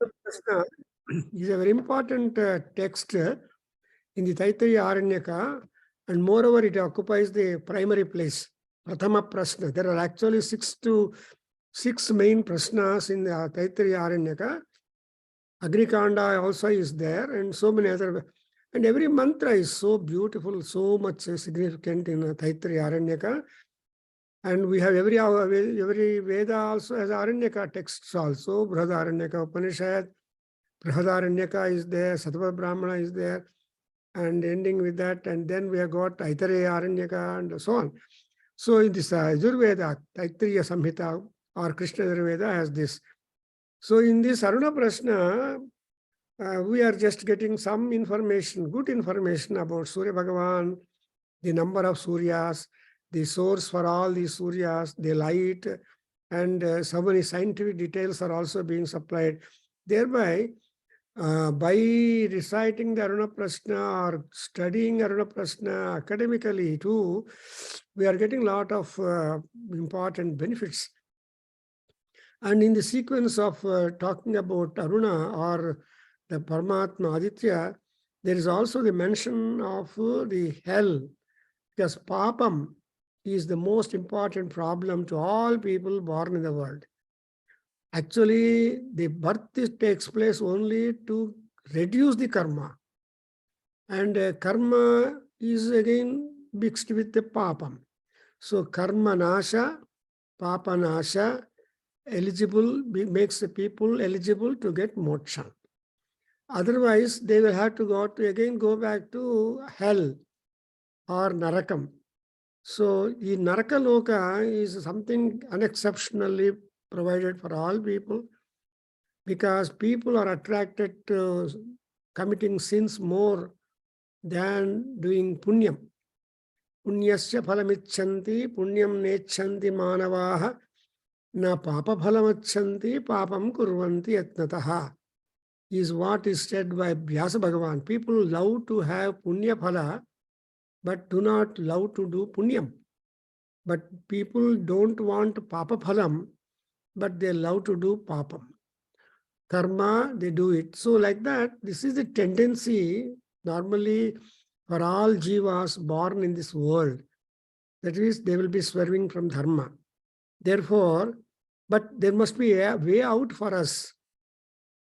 Prashna is a very important text in the Taittiriya Aranyaka, and moreover, it occupies the primary place. Prathama Prashna. There are actually six main prashnas in the Taittiriya Aranyaka. Agrikanda also is there, and so many other. And every mantra is so beautiful, so much significant in Taittiriya Aranyaka. And we have every Veda also has Aranyaka texts also. Brihadaranyaka Upanishad, Brihadaranyaka is there, Sattva Brahmana is there, and ending with that. And then we have got Aitareya Aranyaka and so on. So in this Yajurveda, Taittiriya Samhita or Krishna Yajurveda has this. So in this Aruna Prashna, we are just getting some information, good information about Surya Bhagavan, the number of Suryas, the source for all these Suryas, the light, and so many scientific details are also being supplied. Thereby, by reciting the Aruna Prashna or studying Aruna Prashna academically too, we are getting a lot of important benefits. And in the sequence of talking about Aruna or the Paramatma Aditya, there is also the mention of the hell, because papam is the most important problem to all people born in the world. Actually, the birth takes place only to reduce the karma. And karma is again mixed with the papam. So karma nasha, papa nasha, makes the people eligible to get moksha. Otherwise, they will have to go back to hell or narakam. So the naraka loka is something unexceptionally provided for all people, because people are attracted to committing sins more than doing punyam. Punyasya phalamichanti, punyam nechanti manavaha, na papa phalamachanti, papam kurvanti yatnataha, is what is said by Vyasa Bhagavan. People love to have punya phala, but do not love to do punyam. But people don't want papa phalam, but they love to do papam. Karma, they do it. So like that, this is the tendency normally for all jivas born in this world. That is, they will be swerving from dharma. Therefore, but there must be a way out for us.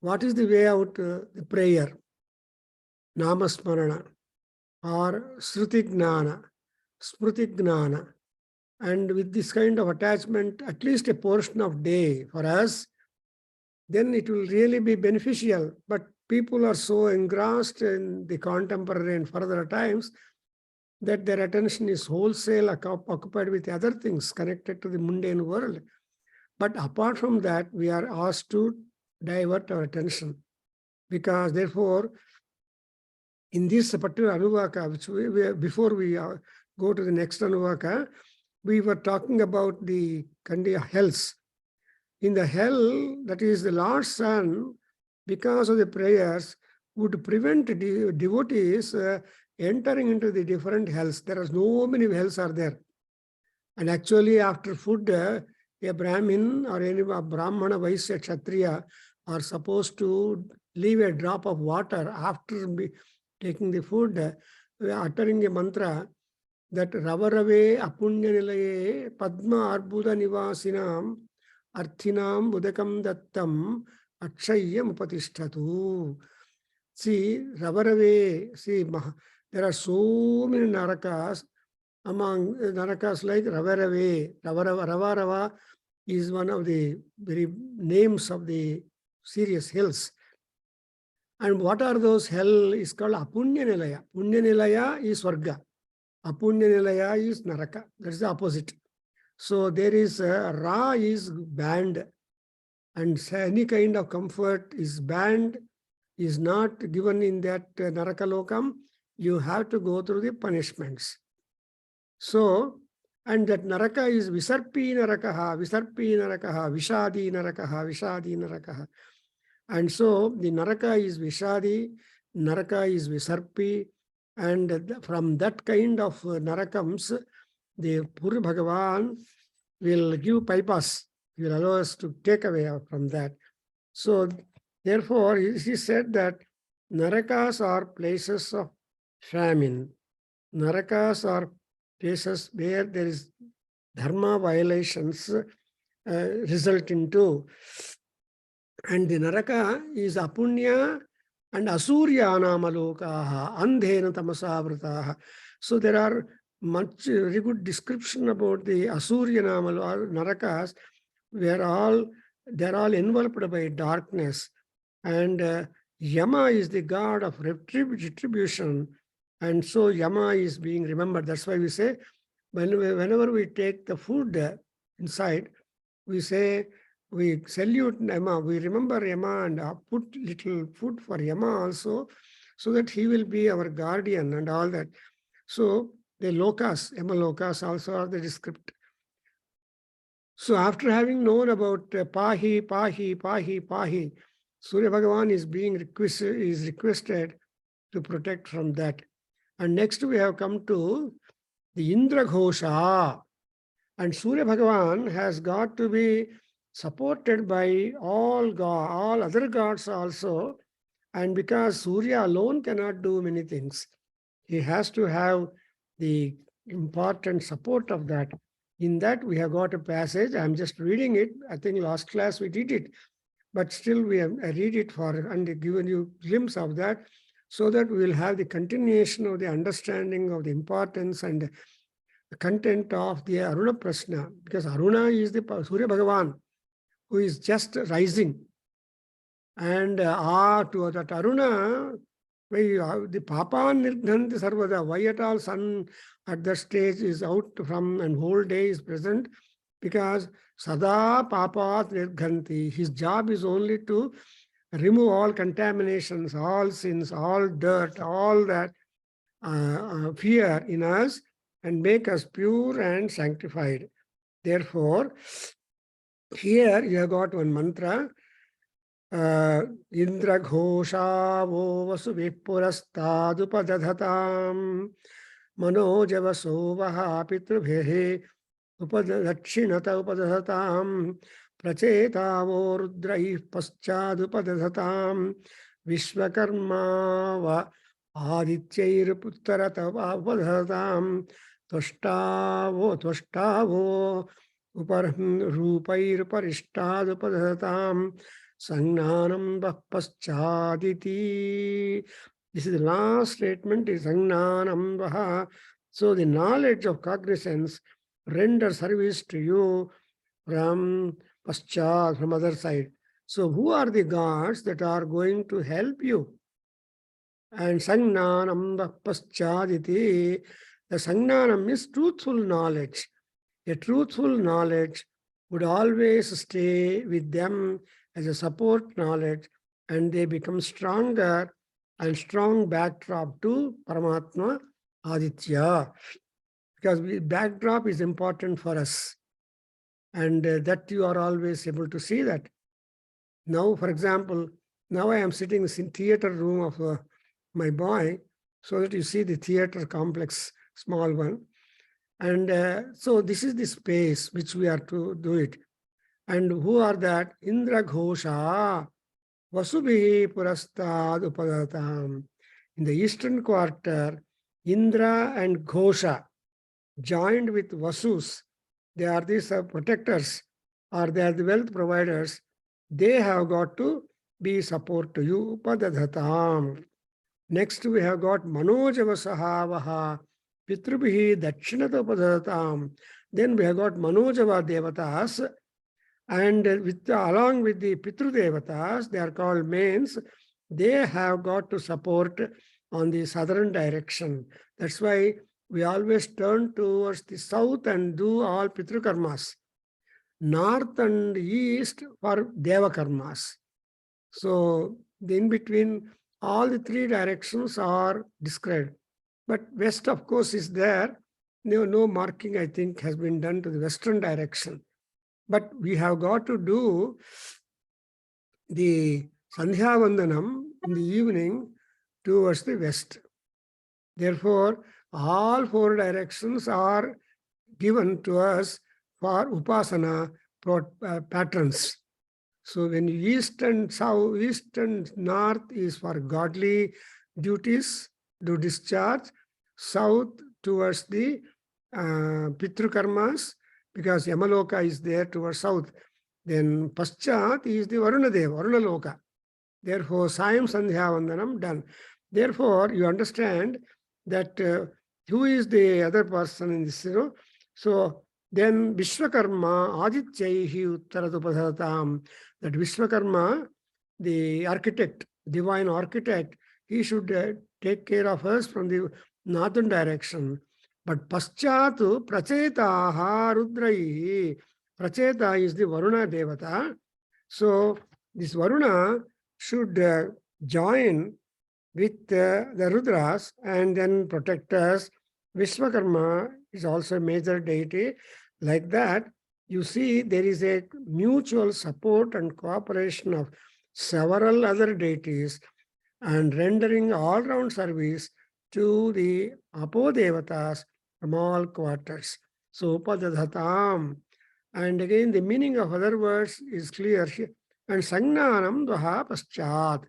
What is the way out? The prayer, namasmarana, or Shruti Gnana, Smruti Gnana. And with this kind of attachment, at least a portion of day for us, then it will really be beneficial. But people are so engrossed in the contemporary and further times that their attention is wholesale occupied with other things connected to the mundane world. But apart from that, we are asked to divert our attention, because therefore, in this particular Anuvaka, which before we go to the next Anuvaka, we were talking about the hells. In the hell, that is the Lord's Son, because of the prayers, would prevent devotees entering into the different hells. There are so many hells are there. And actually, after food, a Brahmin or any Brahmana, Vaisya, Kshatriya are supposed to leave a drop of water after taking the food, uttering a mantra that Ravarave Apunya Nilaye Padma Arbuda Nivasinam Arthinam Budakam Dattam Akshayam Upatishtatu. See, Ravarave, there are so many narakas. Among narakas like Ravarave, Ravarava is one of the very names of the serious hills. And what are those hell is called Apunya Nilaya. Punya Nilaya is Swarga. Apunya Nilaya is Naraka. That's the opposite. So there is Ra is banned, and any kind of comfort is banned, is not given in that Naraka Lokam. You have to go through the punishments. So, and that Naraka is Visarpi Narakaha, Visarpi Narakaha, Vishadi Narakaha, Vishadi Narakaha. And so the Naraka is Vishadi, Naraka is Visarpi, and from that kind of Narakams, the Puri Bhagavan will give bypass, he will allow us to take away from that. So Therefore, he said that narakas are places of famine. Narakas are places where there is dharma violations result into. And the naraka is apunya and asurya namalokaha, andhena tamasavrataha. So there are much very good description about the asurya narakas, where they're all enveloped by darkness. And Yama is the god of retribution. And so Yama is being remembered. That's why we say, whenever we take the food inside, we say, we salute Yama, we remember Yama and put little food for Yama also, so that he will be our guardian and all that. So the lokas, Yama lokas also are the descript. So after having known about Pahi, Pahi, Pahi, Pahi, Surya Bhagavan is requested to protect from that. And next we have come to the Indra Ghosha. And Surya Bhagavan has got to be supported by all other gods also. And because Surya alone cannot do many things, he has to have the important support of that. In that, we have got a passage. I'm just reading it. I think last class we did it, but still I read it for and given you glimpse of that, so that we will have the continuation of the understanding of the importance and the content of the Aruna Prashna, because Aruna is the Surya Bhagavan who is just rising. And to that Aruna, the Papa Nirghanti Sarvada, why at all sun at that stage is out from and whole day is present? Because Sada Papa Nirghanti, his job is only to remove all contaminations, all sins, all dirt, all that fear in us, and make us pure and sanctified. Therefore, here you have got one mantra, Indra Ghoshavo Vasuvipurasthadupadadhatam Manojavaso Vaha Pitrubhehe Upadachinata Upadadhatam Prachetavo Rudraih Paschadupadatam Vishwakarma Va Adityair Puttarata Upadadhatam Tvashtavo Rupair Parishtadupadadhatam Sangnanam Paschaditi. This is the last statement, is Sangnanam Vaha. So the knowledge of cognizance render service to you from Paschad, from other side. So who are the gods that are going to help you? And Sangnanam Paschaditi, the Sangnanam is truthful knowledge. A truthful knowledge would always stay with them as a support knowledge, and they become stronger and strong backdrop to Paramatma Aditya. Because backdrop is important for us, and that you are always able to see that. Now, for example, now I am sitting in the theater room of my boy, so that you see the theater complex, small one. And so this is the space which we are to do it. And who are that? Indra Ghosha, Vasubhi Purastad Upadatam. In the eastern quarter, Indra and Ghosha joined with Vasus. They are these protectors, or they are the wealth providers. They have got to be support to you. Upadadhatam. Next we have got Manojavasahavaha. Pitrubhi Dakshinata Upadadhatam. Then we have got Manojava Devatas. And along with the Pitru Devatas, they are called mains, they have got to support on the southern direction. That's why we always turn towards the south and do all Pitru Karmas. North and east for Deva Karmas. So in between, all the three directions are described. But west, of course, is there. No marking, I think, has been done to the western direction. But we have got to do the Sandhya Vandanam in the evening towards the west. Therefore, all four directions are given to us for Upasana patterns. So when east and south, east and north is for godly duties to discharge, south towards the Pitru karmas, because Yamaloka is there towards south. Then Paschat is the Varuna Deva, Varuna Loka. Therefore, Sayam Sandhya Vandanam done. Therefore, you understand that who is the other person in this, So then Vishwakarma, Adityaihi Uttaradupadhatam, that Vishwakarma, the architect, divine architect, he should take care of us from the northern direction. But Paschatu Prachetaha Rudraihi. Pracheta is the Varuna Devata. So this Varuna should join with the Rudras and then protect us. Vishwakarma is also a major deity. Like that, you see there is a mutual support and cooperation of several other deities and rendering all-round service to the Apodevatas from all quarters. So Upadadhatam. And again, the meaning of other words is clear. And Sangnanam Dvaha Paschat.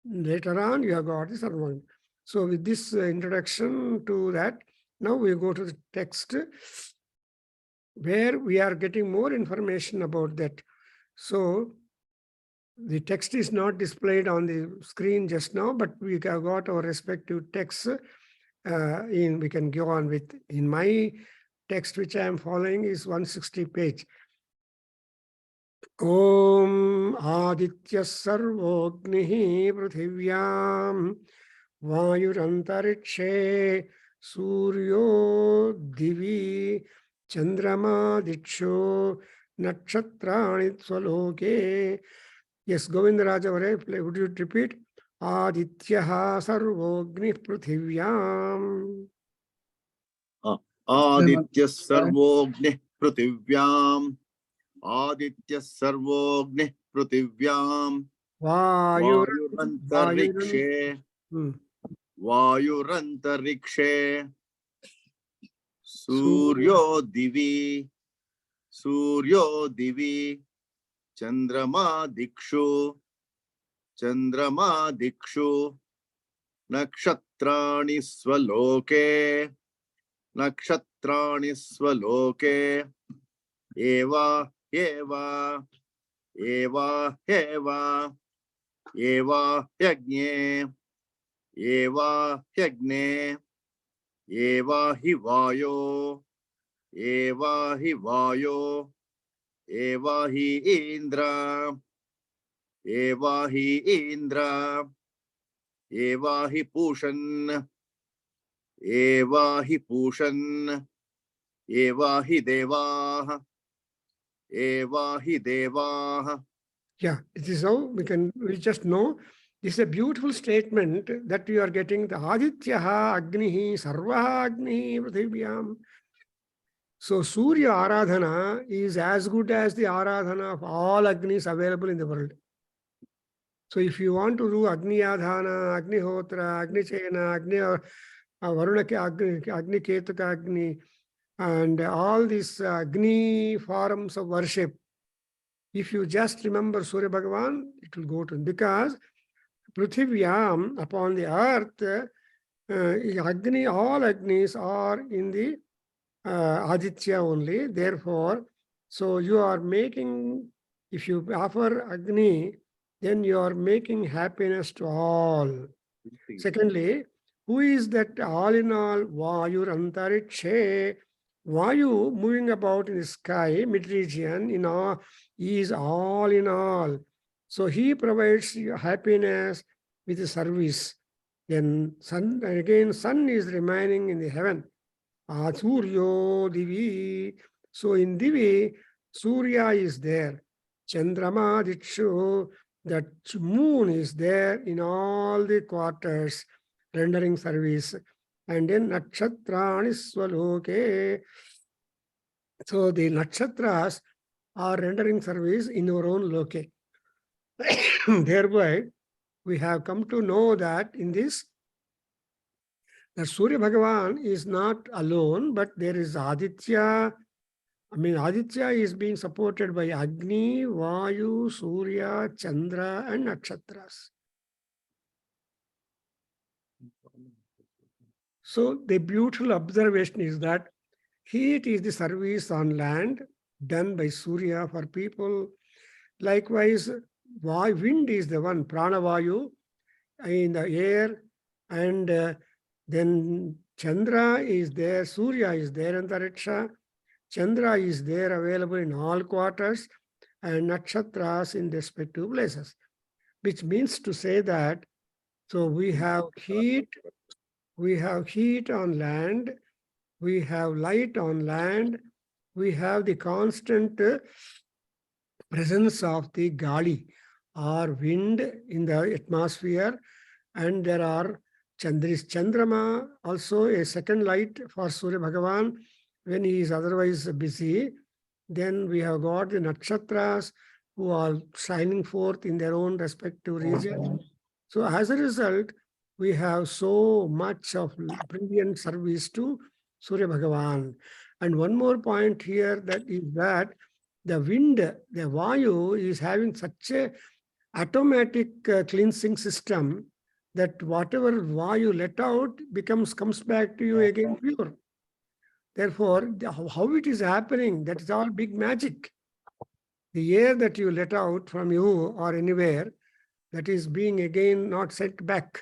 Later on, you have got the Sarvang. So with this introduction to that, now we go to the text where we are getting more information about that. So the text is not displayed on the screen just now, but we have got our respective texts. We can go on with, in my text which I am following is 160 page. Om Aditya Sarvognihi Pruthivyam Vayurantarikshe Suryo Divi Chandrama Diksho Nakshatrani Swaloke. Yes, Govindaraja, would you repeat? Adityaha Sarvogni Pruthivyam. Aditya Sarvogni Pruthivyam. Aditya Sarvogni Pruthivyam. Vayurantarikshe. Vayurantarikshe. Suryo Divi. Suryo Divi. Chandrama Dikshu. Chandrama Dikshu. Nakshatrani Swaloke. Nakshatrani Swaloke. Eva, Eva, Eva, Eva, Eva, Yagne, Eva, Yagne, Eva, Hivayo, Eva, Hivayo, Eva, Hi Indra, Eva, Hi Indra, Eva, Hi Pushan, Eva, Hi Pushan, Eva, Hi Deva, Eva Hi Deva. Yeah, it is how we just know. This is a beautiful statement that we are getting. The Adityaha Agnihi Sarvaha Agnihi Prithibhyam. So Surya Aradhana is as good as the Aradhana of all Agnis available in the world. So if you want to do Agni Adhana, Agni Hotra, Agni Chena, Agni Varuna Agni Ketuka Agni, and all these Agni forms of worship, if you just remember Surya Bhagavan, it will go to him. Because Prithvivyam, upon the earth, Agni, all Agnis are in the Aditya only. Therefore, so you are making, if you offer Agni, then you are making happiness to all. Secondly, who is that all in all? Vayur Antarikshe. Vayu moving about in the sky, mid-region, is all in all. So he provides you happiness with the service. Then sun, again, sun is remaining in the heaven. Suryo Divi. So in Divi, Surya is there. Chandrama Dikshu, that moon is there in all the quarters, rendering service. And then Nakshatrani Swaloke. So the Nakshatras are rendering service in our own loke. Thereby, we have come to know that in this, that Surya Bhagavan is not alone, but there is Aditya, I mean, Aditya is being supported by Agni, Vayu, Surya, Chandra, and Nakshatras. So the beautiful observation is that heat is the service on land done by Surya for people. Likewise, wind is the one, Pranavayu, in the air, and then Chandra is there, Surya is there in the Riksha, Chandra is there available in all quarters, and Nakshatras in the respective places, which means to say that, so we have heat on land, we have light on land, we have the constant presence of the Gali or wind in the atmosphere, and there are Chandrama, also a second light for Surya Bhagavan when he is otherwise busy. Then we have got the Nakshatras who are shining forth in their own respective regions. So as a result, we have so much of brilliant service to Surya Bhagavan. And one more point here that is that the wind, the Vayu is having such a automatic cleansing system that whatever Vayu let out comes back to you again pure. Therefore, how it is happening, that is all big magic. The air that you let out from you or anywhere, that is being again not sent back.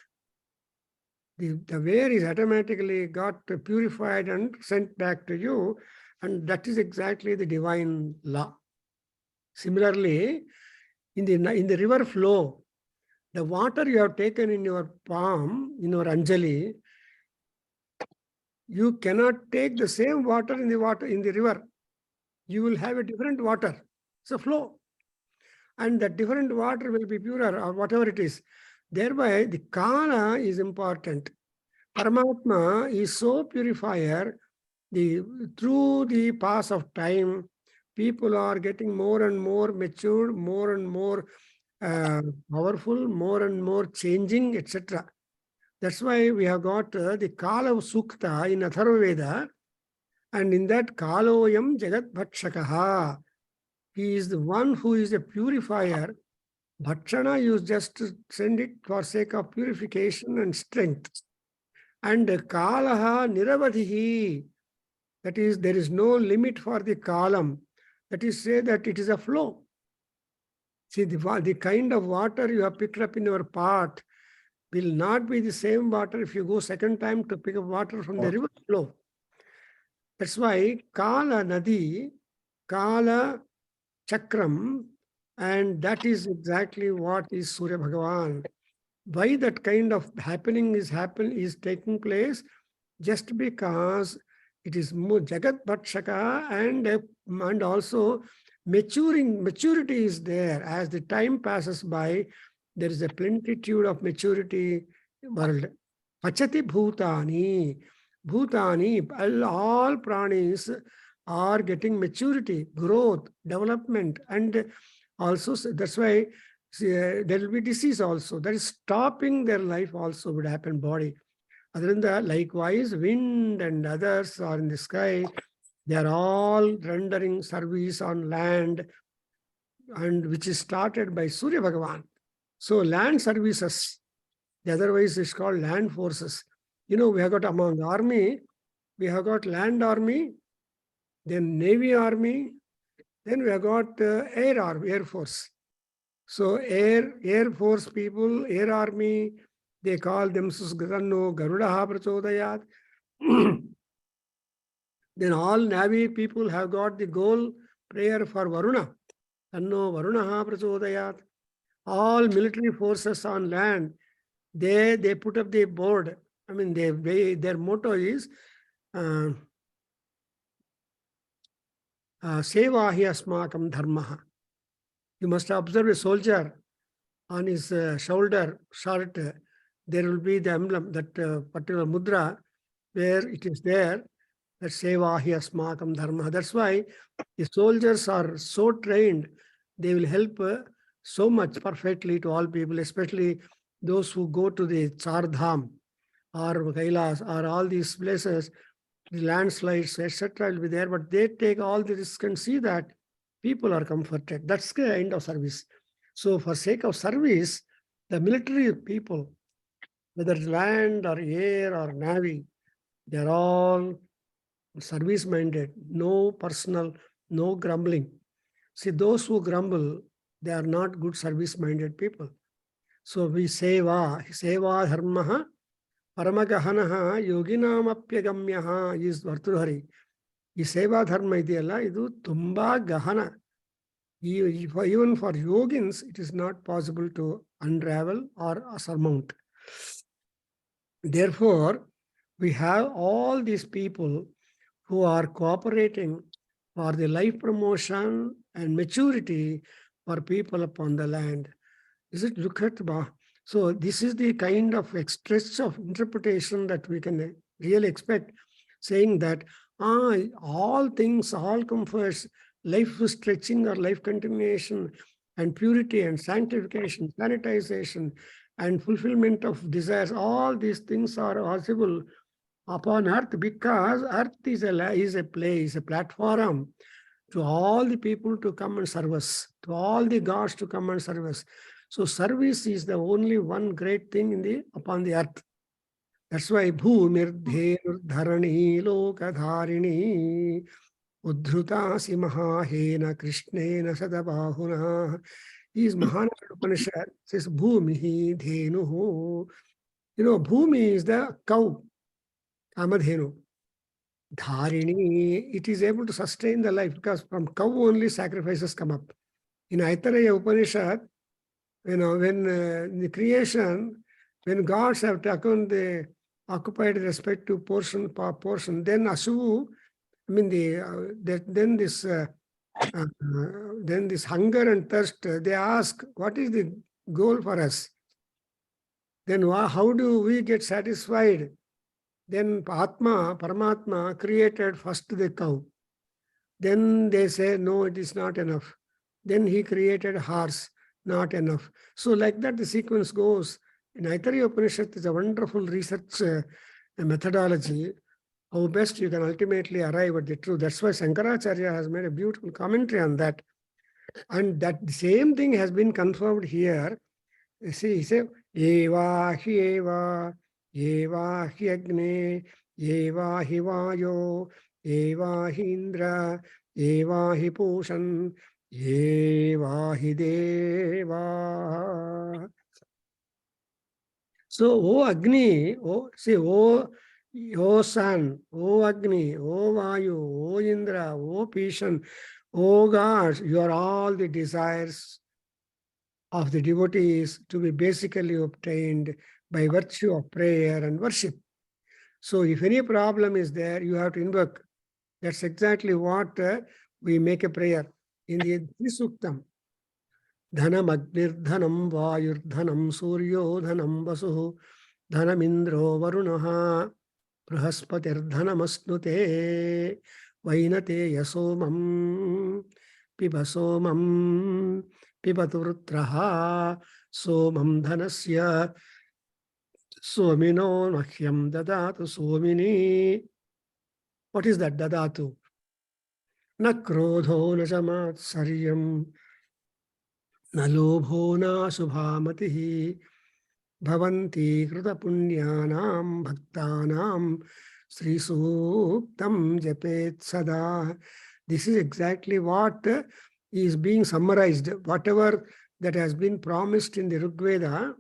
The air is automatically got purified and sent back to you, and that is exactly the divine law. Similarly, in the river flow, the water you have taken in your palm, in your Anjali, you cannot take the same water in the river. You will have a different water. It's a flow. And that different water will be purer or whatever it is. Thereby, the Kala is important. Paramatma is so purifier. Through the pass of time, people are getting more and more mature, more and more powerful, more and more changing, etc. That's why we have got the Kala Sukta in Atharva Veda, and in that Kaloyam Jagat Bhakshakaha. He is the one who is a purifier. Bhakshana, you just send it for sake of purification and strength. And Kalaha Niravadhihi, that is, there is no limit for the kalam. That is, say that it is a flow. See, the kind of water you have picked up in your pot will not be the same water if you go second time to pick up water from the river flow. That's why Kala Nadi, Kala Chakram, and that is exactly what is Surya Bhagavan. Why that kind of happening is taking place? Just because it is more Jagat Bhatshaka, and also maturity is there. As the time passes by, there is a plenitude of maturity world. Pachati Bhutani. All pranis are getting maturity, growth, development, and also that's why there will be disease also. That is stopping their life also would happen, body. Other than that, likewise, wind and others are in the sky. They are all rendering service on land, and which is started by Surya Bhagavan. So land services, the otherwise is called land forces. You know, we have got among army, we have got land army, then navy army, then we have got air force. So air force people, air army, they call themselves Ganno Garudaha Prachodayat. Then all navy people have got the goal prayer for Varuna. Ganno Varunaha Prachodayat. All military forces on land, they put up the board. I mean, their motto is Seva hi asmakam dharmaha. You must observe a soldier on his shoulder shirt. There will be the emblem, that particular mudra, where it is there, that Seva hi asmakam dharmaha. That's why the soldiers are so trained, they will help so much perfectly to all people, especially those who go to the Char Dham or Kailas or all these places. the landslides, etc. will be there, but they take all the risks and see that people are comforted. That's the end of service. So for sake of service, the military people, whether it's land or air or navy, they're all service-minded, no personal, no grumbling. See, those who grumble, they are not good service-minded people. So we seva dharmaha, paramagahanaha, yoginamapyagamyaha is Vartruhari. ಈ ಸೇವಾ ಧರ್ಮ ಇದೆಯಲ್ಲ ಇದು ತುಂಬಾ ಗಹನ. Even for yogins, it is not possible to unravel or surmount. Therefore, we have all these people who are cooperating for the life promotion and maturity for people upon the land. Is it Lukhatba? So this is the kind of stretch of interpretation that we can really expect, saying that all things, all comforts, life stretching or life continuation and purity and sanctification, sanitization and fulfillment of desires, all these things are possible upon earth because earth is a place, a platform to all the people to come and serve us, to all the gods to come and serve us. So service is the only one great thing upon the earth. That's why Bhumirdherudharani Lokadharini Udhrutasi Mahahena Krishnena Sadabahuna. Is Mahana Upanishad says Bhumihi Dhenuhu. You know, Bhumi is the cow, Kamadhenu. Dharini, it is able to sustain the life because from cow only sacrifices come up. In Aitharaya Upanishad, you know, when in the creation, when gods have taken the occupied respective portion, then Asu, I mean then this hunger and thirst, they ask, what is the goal for us? Then how do we get satisfied? Then Paramatma created first the cow. Then they say, no, it is not enough. Then he created horse, not enough. So like that the sequence goes. In Aitharaya Upanishad is a wonderful research methodology, how best you can ultimately arrive at the truth. That's why Shankaracharya has made a beautiful commentary on that. And that same thing has been confirmed here. You see, he said, Eva hi agne, eva hi vayo, eva hi indra, eva hi pushan, eva hi deva. So, O Agni, O Sun, O Agni, O Vayu, O Indra, O Pishan, O gods, you are all the desires of the devotees to be basically obtained by virtue of prayer and worship. So if any problem is there, you have to invoke. That's exactly what we make a prayer in the Suktam. Dhanam Agnirdhanam Vayurdhanam Suryo Dhanam Vasuhu Dhanam Indro Varunaha Prahaspatirthanamasnute Vainate Yasomam Pibasomam Pibaturutraha Somam Dhanasya Somino Mahyam Dadatu Somini. What is that Dadatu? Na Krodho na Samatsaryam na Lobho na Subhamatihi Bhavanti Kruta Punyanam Bhaktanam Sri Suktam Japet Sada. This is exactly what is being summarized. Whatever that has been promised in the Rigveda,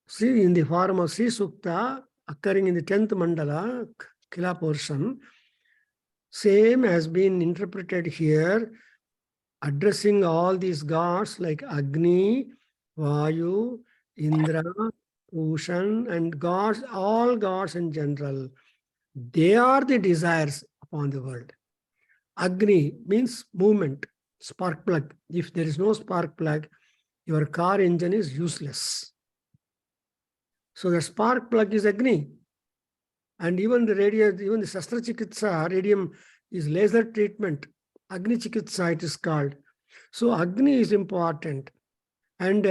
see in the form of Sri Sukta occurring in the 10th mandala, Kila portion, same has been interpreted here, addressing all these gods like Agni, Vayu, Indra, Pushan, and gods, all gods in general. They are the desires upon the world. Agni means movement, spark plug. If there is no spark plug, your car engine is useless. So the spark plug is Agni. And even the Shastra Chikitsa, radium is laser treatment. Agni Chikitsa it is called. So Agni is important. And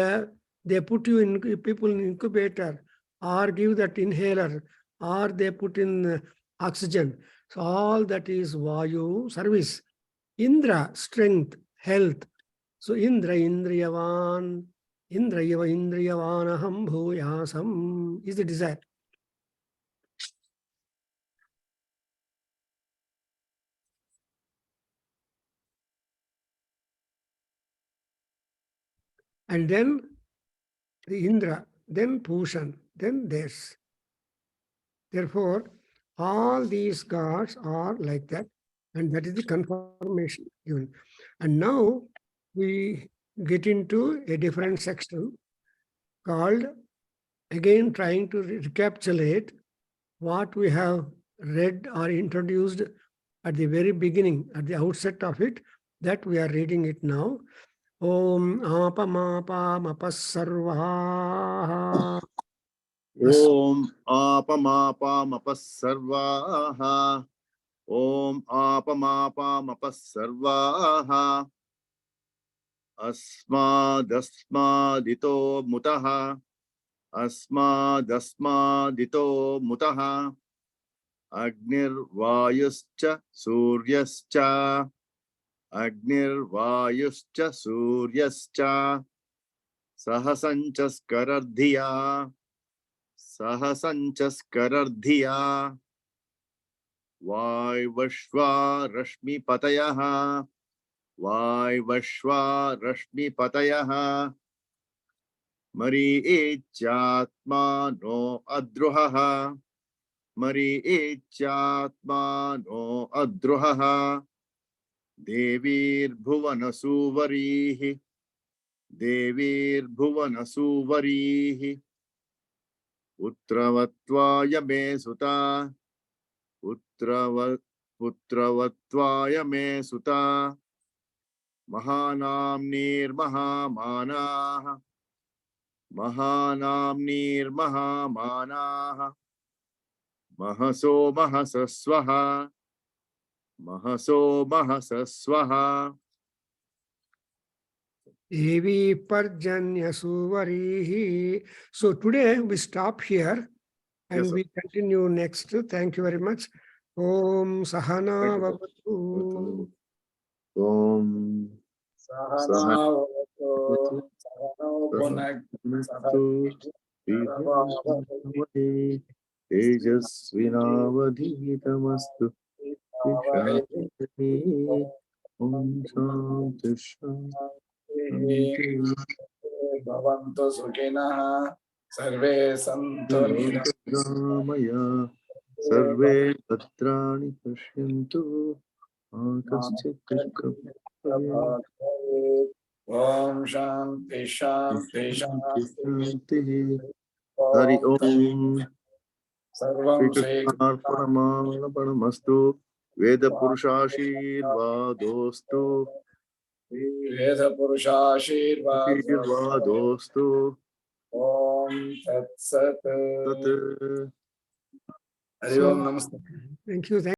they put you in people in incubator or give that inhaler or they put in oxygen. So all that is Vayu, service. Indra, strength, health. So Indra, Indriyavan, Indrayava, Indriyavanaham Bhuyasam is the desire. And then the Indra, then Pushan, then this. Therefore, all these gods are like that, and that is the confirmation given. And now we get into a different section called, again trying to recapitulate what we have read or introduced at the very beginning, at the outset of it, that we are reading it now. Om apamapa mapasarvaha. Om apamapamapasarvaha. Om apamapamapasarvaha. Asmadasmadito mutaha. Asmadasmadito mutaha. Agnirvayuscha suryascha. Agnirvayuscha suryascha. Sahasanchaskarardhiya. Sahasanchaskarardhiya. Vaivashva rashmi patayaha. Vaivashva rashmi patayaha. Mariichatma no adruhaha. Mariichatma no adruhaha. Devir bhuvanasuvarihi. Devir bhuvanasuvarihi. Putravattvaya me suta. Putravattvaya me suta. Mahanamnir mahamanaha. Mahanamnir mahamanaha. Mahaso mahasaswaha. Mahaso mahasaswaha. Evi Parjanya Suvarihi. So today we stop here and Yes, sir. we continue next. Thank you very much. Om Sahana Thank you, Vavatu. Om Sahana Tejasvinavadhitamastu Shanti. Om Shanti Shanti. Bhavantu Sukhinah Sarve Santu Ramaya Sarve Bhadrani Pashyantu Akaschit Dukkha Om Shanti Shanti Shanti Shanti Shanti. Hari Om. Sarvam Shri Krishnaarpanamastu. Veda Purushashirvadostu. Veda Purusha Shirvad Shirvadostu. Om Tat Sat Tat. Hari Om Namaste. Thank you.